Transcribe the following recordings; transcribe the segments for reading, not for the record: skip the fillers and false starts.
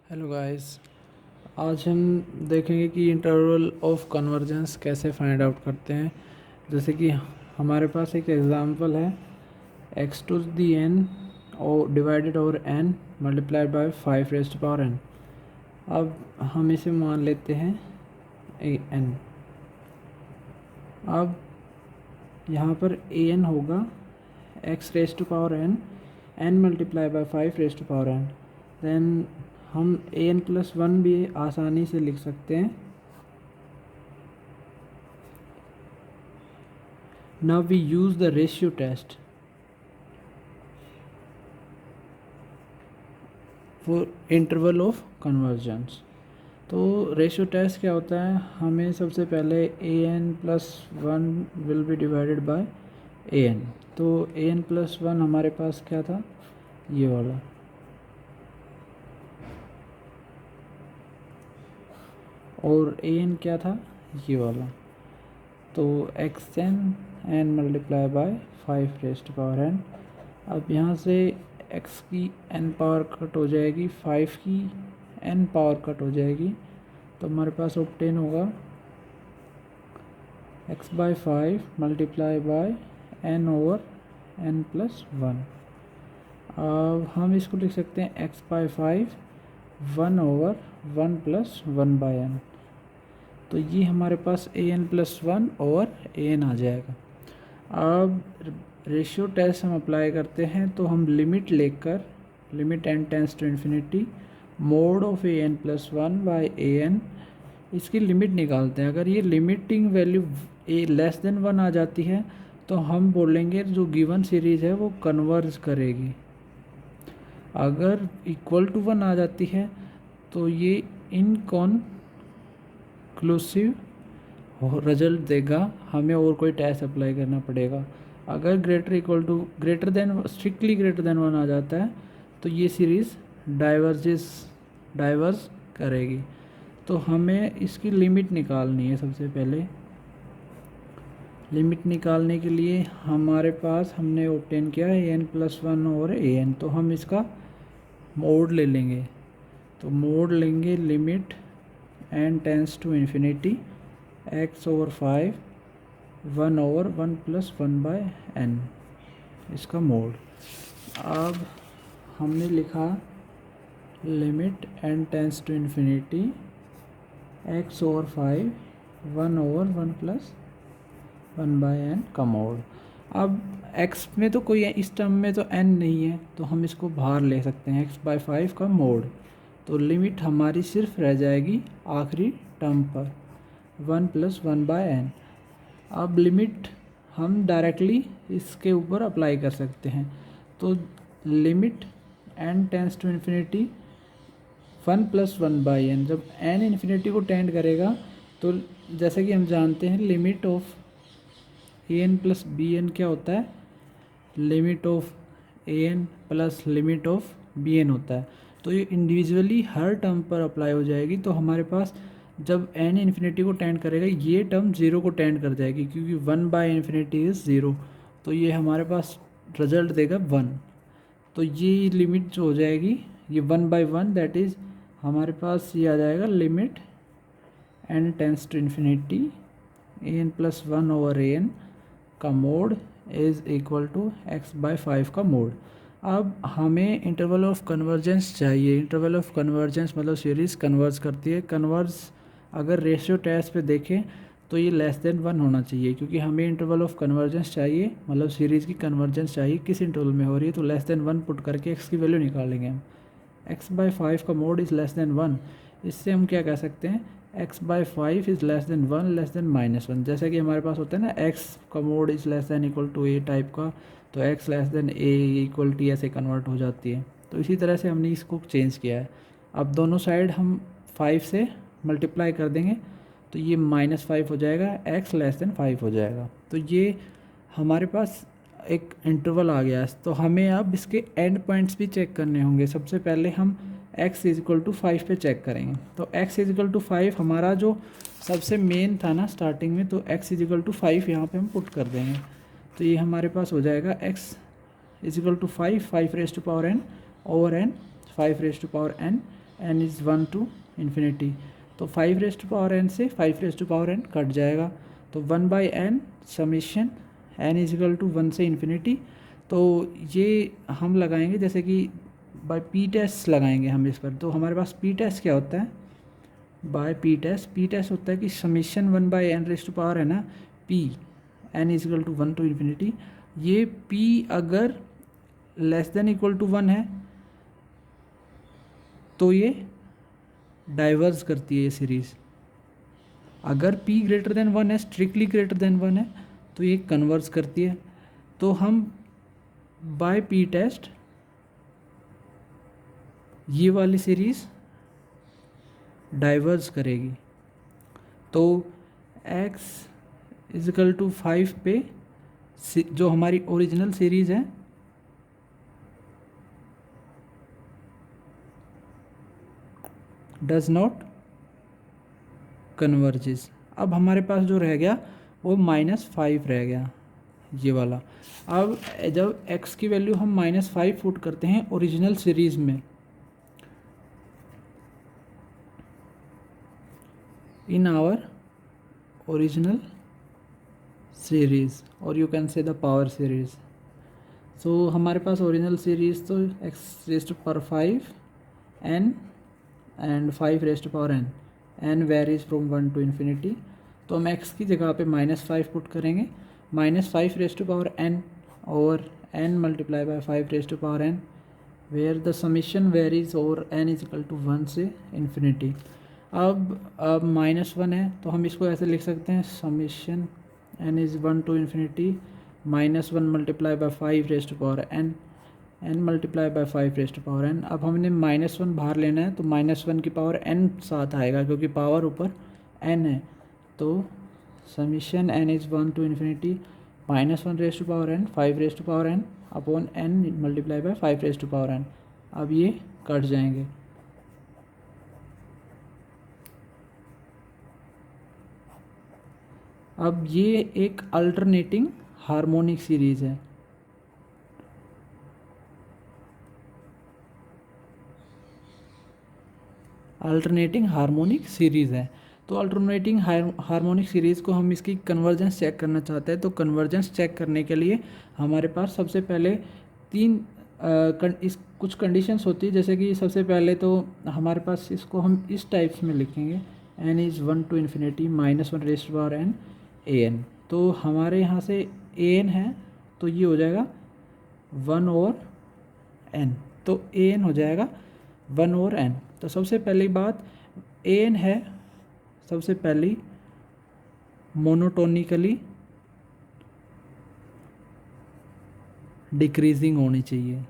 Hello guys. आज हम देखेंगे कि इंटरवल ऑफ कन्वर्जेंस कैसे फाइंड आउट करते हैं। जैसे कि हमारे पास एक एग्जांपल है x टू दी n और divided over n multiplied by 5 raise to power n। अब हम इसे मान लेते हैं an। अब यहाँ पर an होगा x raise to power n multiply by 5 raise to power n। Then हम an+1 भी आसानी से लिख सकते हैं। Now we use the ratio test for interval of convergence. तो रेशियो टेस्ट क्या होता है, हमें सबसे पहले an+1 will be divided by an। तो an+1 हमारे पास क्या था, ये वाला, और an क्या था, ये वाला। तो xn n multiply by 5 raise to power n। अब यहाँ से x की n पावर कट हो जाएगी, 5 की n पावर कट हो जाएगी, तो हमारे पास ऑब्टेन होगा x/5 multiply by n over n+1। अब हम इसको लिख सकते हैं x/5 1 ओवर 1+1/n। तो ये हमारे पास an+1 ओवर an आ जाएगा। अब रेशियो टेस्ट हम अप्लाई करते हैं, तो हम लिमिट लेकर, limit n tends to infinity mod of an+1 by an, इसकी लिमिट निकालते हैं। अगर ये लिमिटिंग वैल्यू लेस देन 1 आ जाती है तो हम बोलेंगे जो गिवन सीरीज़ है वो कन्वर्ज करेगी। अगर इक्वल टू 1 आ जाती है तो ये इनकॉन्क्लूसिव रिजल्ट देगा, हमें और कोई टेस्ट अप्लाई करना पड़ेगा। अगर greater than strictly greater than 1 आ जाता है तो ये सीरीज़ डाइवर्ज करेगी। तो हमें इसकी लिमिट निकालनी है। सबसे पहले लिमिट निकालने के लिए हमारे पास हमने ऑब्टेन किया है an+1 ओवर an, तो हम इसका मोड ले लेंगे। तो मोड लेंगे limit n tends to infinity x/5 1 over 1+1/n, इसका मोड। अब हमने लिखा limit n tends to infinity x/5 1 over 1+1/n का मोड। अब x में तो कोई, इस टर्म में तो n नहीं है, तो हम इसको बाहर ले सकते हैं, x/5 का मोड। तो लिमिट हमारी सिर्फ रह जाएगी आखिरी टर्म पर 1+1/n। अब लिमिट हम डायरेक्टली इसके ऊपर अप्लाई कर सकते हैं। तो limit n tends to infinity 1+1/n, जब n इन्फिनिटी को टेंड करेगा तो जैसे कि हम जानते हैं लिमिट ऑफ an+bn क्या होता है, limit of an plus limit of bn होता है। तो ये इंडिविजुअली हर टर्म पर अप्लाई हो जाएगी। तो हमारे पास जब n इन्फिनिटी को टेंड करेगा ये टर्म 0 को टेंड कर जाएगी, क्योंकि 1/∞ इज़ 0। तो ये हमारे पास रिजल्ट देगा 1। तो ये लिमिट जो हो जाएगी ये 1/1, दैट इज़ हमारे पास ये आ जाएगा limit n tends to infinity an+1 over an का mod is equal to x/5 का मोड। अब हमें इंटरवल ऑफ कन्वर्जेंस चाहिए। इंटरवल ऑफ कन्वर्जेंस मतलब सीरीज़ कन्वर्ज करती है। कन्वर्ज अगर रेशियो टेस्ट पे देखें तो ये लेस देन 1 होना चाहिए, क्योंकि हमें इंटरवल ऑफ कन्वर्जेंस चाहिए, मतलब सीरीज़ की कन्वर्जेंस चाहिए किस इंटरवल में हो रही है। तो लेस देन 1 पुट करके x की वैल्यू निकालेंगे हम। x/5 का मोड इज़ लेस देन 1। इससे हम क्या कह सकते हैं, x/5 is less than 1 less than -1। जैसे कि हमारे पास होता है ना x का mod is less than equal to a type का, तो x less than a equal t ऐसे कन्वर्ट हो जाती है। तो इसी तरह से हमने इसको चेंज किया है। अब दोनों साइड हम 5 से मल्टीप्लाई कर देंगे तो ये -5 हो जाएगा, x लेस देन 5 हो जाएगा। तो ये हमारे पास एक इंटरवल आ गया है। तो हमें अब इसके एंड पॉइंट्स भी चेक करने होंगे। सबसे पहले हम x इज़ इक्वल टू 5 पे चेक करेंगे। तो x इज़ इक्वल टू 5 हमारा जो सबसे मेन था ना स्टार्टिंग में, तो x इज़ इक्वल टू 5 यहाँ पे हम पुट कर देंगे। तो ये हमारे पास हो जाएगा x is equal to 5 raise to power n over n 5 raise to power n n is 1 to infinity, तो 5n से 5n कट जाएगा, तो 1/n summation n is equal to 1 से इन्फिनिटी। तो ये हम लगाएंगे जैसे कि बाय पी टेस्ट लगाएंगे हम इस पर। तो हमारे पास पी टेस्ट क्या होता है, बाय पी टेस्ट होता है कि summation 1/n rays to power है ना p n is equal to 1 to infinity, ये p अगर लेस देन इक्वल टू 1 है तो ये डाइवर्स करती है ये सीरीज़, अगर p ग्रेटर देन 1 है, स्ट्रिक्टली ग्रेटर देन 1 है, तो ये कन्वर्स करती है। तो हम बाय पी टेस्ट ये वाली सीरीज़ डाइवर्स करेगी। तो x इजिकल टू 5 पे जो हमारी ओरिजिनल सीरीज़ है डज नॉट कन्वर्जेस। अब हमारे पास जो रह गया वो -5 रह गया ये वाला। अब जब x की वैल्यू हम -5 पुट करते हैं ओरिजिनल सीरीज़ में, इन आवर ओरिजिनल सीरीज़ और you can say the power series, so हमारे पास ओरिजिनल सीरीज़ तो x raise to power 5 n and 5 raise to power n, n varies from 1 to infinity. तो हम x की जगह पे -5 पुट करेंगे, -5 रेज़ टू पावर n और n multiply by 5 raise to power n, where the summation varies और n is equal to 1 से infinity. अब -1 है तो हम इसको ऐसे लिख सकते हैं, summation n is 1 to infinity -1 multiply by 5 raise to power n, n multiply by 5 raise to power n। अब हमने -1 बाहर लेना है तो -1 की पावर n साथ आएगा क्योंकि पावर ऊपर n है। तो summation n is 1 to infinity -1 raise to power n 5 raise to power n upon n multiply by 5 raise to power n। अब ये कट जाएंगे। अब ये एक अल्टरनेटिंग हार्मोनिक सीरीज़ है। अल्टरनेटिंग हार्मोनिक सीरीज़ है। तो अल्टरनेटिंग हार्मोनिक सीरीज़ को हम इसकी कन्वर्जेंस चेक करना चाहते हैं। तो कन्वर्जेंस चेक करने के लिए हमारे पास सबसे पहले कुछ कंडीशंस होती है, जैसे कि सबसे पहले तो हमारे पास इसको हम इस टाइप्स में लिखेंगे, n is 1 to infinity -1 raise to power n an। तो हमारे यहाँ से an है तो ये हो जाएगा 1 और n, तो an हो जाएगा 1 और n। तो सबसे पहली बात an है, सबसे पहली मोनोटोनिकली डिक्रीजिंग होनी चाहिए।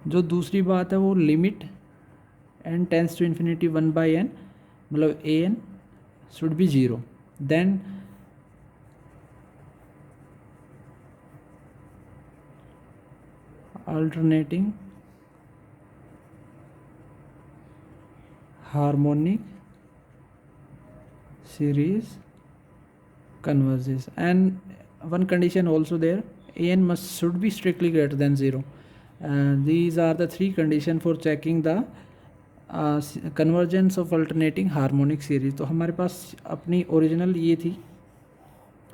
जो दूसरी बात है वो limit n tends to infinity 1/n, मतलब an should be 0। Then alternating harmonic series converges, and one condition also there, an should be strictly greater than 0. These are the three conditions for checking the convergence of alternating harmonic series। तो हमारे पास अपनी original ये थी,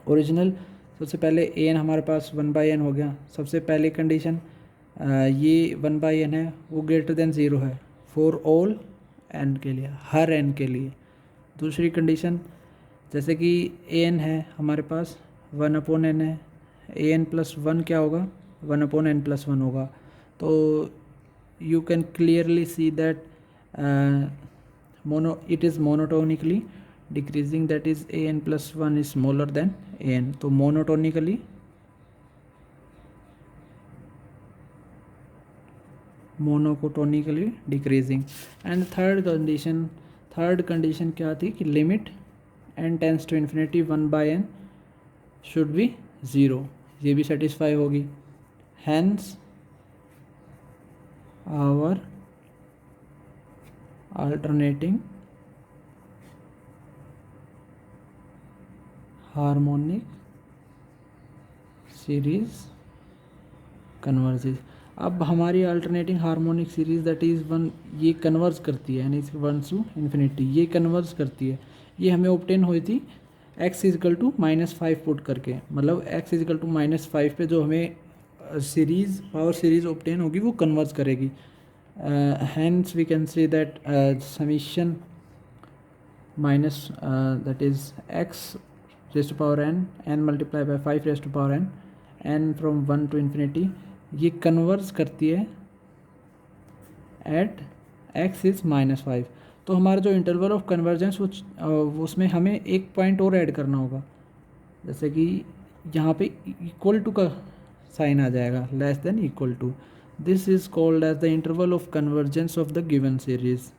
original सबसे पहले an हमारे पास 1/n हो गया। सबसे पहली कंडीशन ये 1/n है वो ग्रेटर देन 0 है फॉर ऑल n के लिए, हर n के लिए। दूसरी कंडीशन जैसे कि an है हमारे पास 1/n है, an प्लस 1 क्या होगा 1/n प्लस 1 होगा। तो you can clearly see that it is monotonically decreasing, that is an plus 1 is smaller than an। तो monotonically decreasing. And third condition क्या थी कि limit n tends to infinity 1/n should be 0, ये भी satisfy होगी। Hence our alternating harmonic series converges. अब हमारी alternating harmonic series that is one, ये कन्वर्स करती है, यानी वन टू इन्फिनिटी ये कन्वर्स करती है। ये हमें ऑब्टेन हुई थी x इजकल टू -5 पुट करके, मतलब x इजकल टू -5 पे जो हमें सीरीज़ पावर सीरीज़ ऑब्टेन होगी वो कन्वर्स करेगी। Hence we can say that summation minus that is x raise to power n multiply by 5 raise to power n from 1 to infinity, ये converge करती है eight x is -5। तो हमारा जो interval of convergence वो उसमें हमें एक पॉइंट और ऐड करना होगा, जैसे कि यहाँ पे इक्वल टू का साइन आ जाएगा, less than equal to. This is called as the interval of convergence of the given series.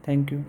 Thank you.